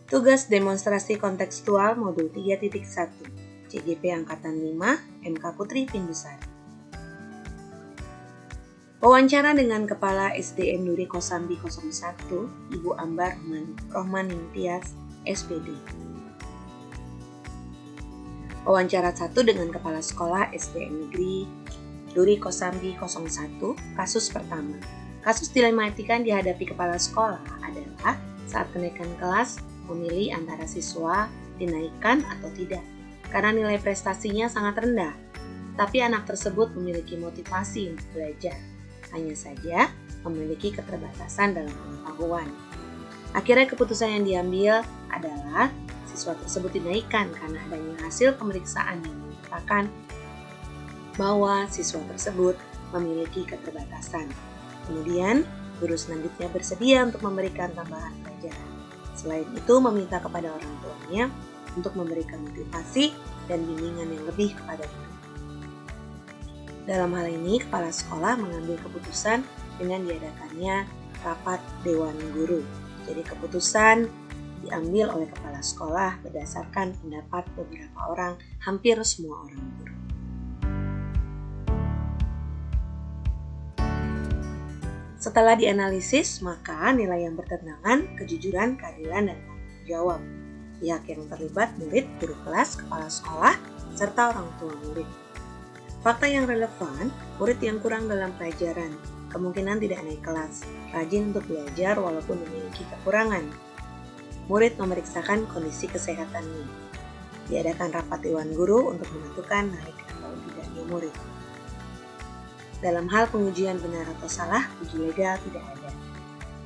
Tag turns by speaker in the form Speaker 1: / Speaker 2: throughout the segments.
Speaker 1: Tugas demonstrasi kontekstual modul 3.1 CGP Angkatan 5 MK Putri Pindusari. Wawancara dengan Kepala SDN Nuri Kosambi 01 Ibu Ambar Rohmaning Tias SPD. Wawancara 1 dengan Kepala Sekolah SDN Negeri Nuri Kosambi 01 kasus pertama. Kasus dilematikan dihadapi kepala sekolah adalah saat kenaikan kelas memilih antara siswa dinaikkan atau tidak, karena nilai prestasinya sangat rendah, tapi anak tersebut memiliki motivasi untuk belajar, hanya saja memiliki keterbatasan dalam pengetahuan. Akhirnya keputusan yang diambil adalah siswa tersebut dinaikkan karena adanya hasil pemeriksaan yang menyatakan bahwa siswa tersebut memiliki keterbatasan. Kemudian, guru selanjutnya bersedia untuk memberikan tambahan pelajaran. Selain itu, meminta kepada orang tuanya untuk memberikan motivasi dan bimbingan yang lebih kepada murid. Dalam hal ini, kepala sekolah mengambil keputusan dengan diadakannya rapat dewan guru. Jadi keputusan diambil oleh kepala sekolah berdasarkan pendapat beberapa orang, hampir semua orang guru. Setelah dianalisis, maka nilai yang bertentangan, kejujuran, keadilan, dan tanggung jawab. Pihak yang terlibat murid, guru kelas, kepala sekolah, serta orang tua murid. Fakta yang relevan, murid yang kurang dalam pelajaran, kemungkinan tidak naik kelas, rajin untuk belajar walaupun memiliki kekurangan. Murid memeriksakan kondisi kesehatannya. Diadakan rapat dewan guru untuk menentukan naik atau tidaknya murid. Dalam hal pengujian benar atau salah, uji legal tidak ada.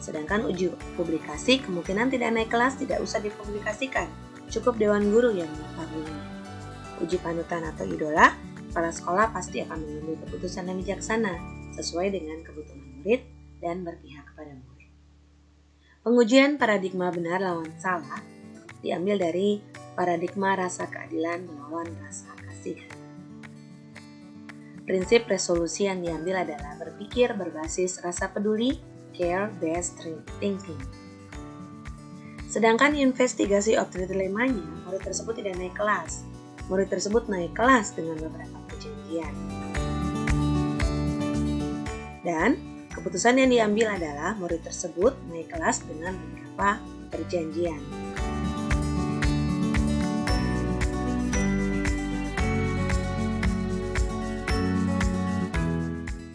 Speaker 1: Sedangkan uji publikasi kemungkinan tidak naik kelas tidak usah dipublikasikan, cukup dewan guru yang mengetahuinya. Uji panutan atau idola, kepala sekolah pasti akan mengambil keputusan yang bijaksana sesuai dengan kebutuhan murid dan berpihak kepada murid. Pengujian paradigma benar lawan salah diambil dari paradigma rasa keadilan melawan rasa kasihan. Prinsip resolusi yang diambil adalah berpikir berbasis rasa peduli, care-based thinking. Sedangkan investigasi objek dilemanya, murid tersebut tidak naik kelas. Murid tersebut naik kelas dengan beberapa perjanjian. Dan keputusan yang diambil adalah murid tersebut naik kelas dengan beberapa perjanjian.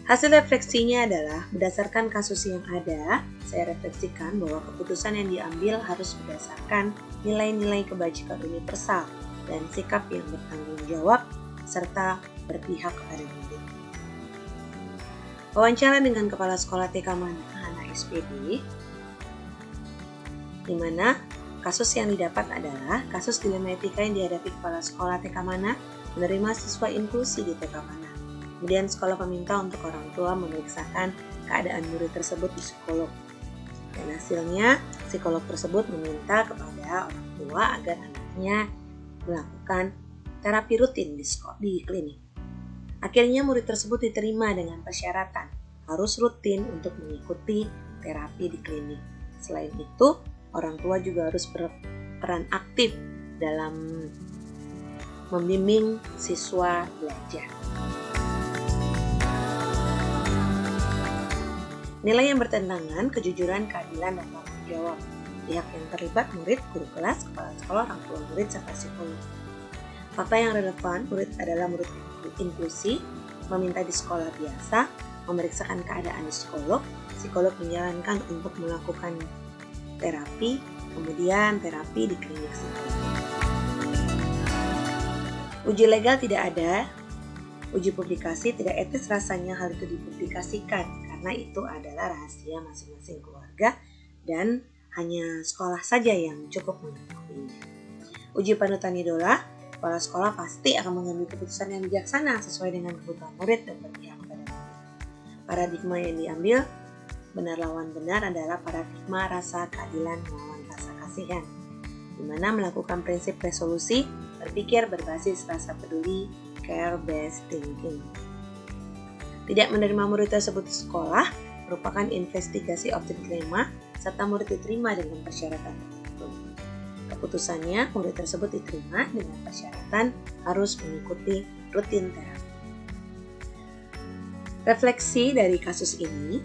Speaker 1: Hasil refleksinya adalah berdasarkan kasus yang ada, saya refleksikan bahwa keputusan yang diambil harus berdasarkan nilai-nilai kebajikan universal dan sikap yang bertanggung jawab serta berpihak kepada murid. Wawancara dengan Kepala Sekolah TK Hana SPD, di mana kasus yang didapat adalah kasus dilematika yang dihadapi Kepala Sekolah TK Mana menerima siswa inklusi di TK Mana. Kemudian sekolah meminta untuk orang tua memeriksakan keadaan murid tersebut di psikolog. Dan hasilnya, psikolog tersebut meminta kepada orang tua agar anaknya melakukan terapi rutin di klinik. Akhirnya murid tersebut diterima dengan persyaratan harus rutin untuk mengikuti terapi di klinik. Selain itu, orang tua juga harus berperan aktif dalam membimbing siswa belajar. Nilai yang bertentangan, kejujuran, keadilan, dan tanggung jawab. Pihak yang terlibat murid, guru kelas, kepala sekolah, orang tua murid, serta psikolog. Fakta yang relevan, murid adalah murid inklusi, meminta di sekolah biasa, memeriksakan keadaan di psikolog menjalankan untuk melakukan terapi, kemudian terapi di klinik psikolog. Uji legal tidak ada, uji publikasi tidak etis rasanya hal itu dipublikasikan, karena itu adalah rahasia masing-masing keluarga dan hanya sekolah saja yang cukup mengetahuinya. Uji panutan idola, kepala sekolah pasti akan mengambil keputusan yang bijaksana sesuai dengan kebutuhan murid dan berpihak kepada murid. Paradigma yang diambil benar lawan benar adalah paradigma rasa keadilan melawan rasa kasihan, di mana melakukan prinsip resolusi, berpikir berbasis rasa peduli, care-based thinking. Tidak menerima murid tersebut di sekolah merupakan investigasi objek dilema serta murid diterima dengan persyaratan tertentu. Keputusannya, murid tersebut diterima dengan persyaratan harus mengikuti rutin terapi. Refleksi dari kasus ini,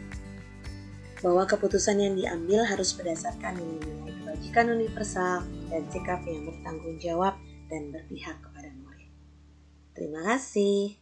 Speaker 1: bahwa keputusan yang diambil harus berdasarkan nilai-nilai kebajikan universal dan sikap yang bertanggung jawab dan berpihak kepada murid. Terima kasih.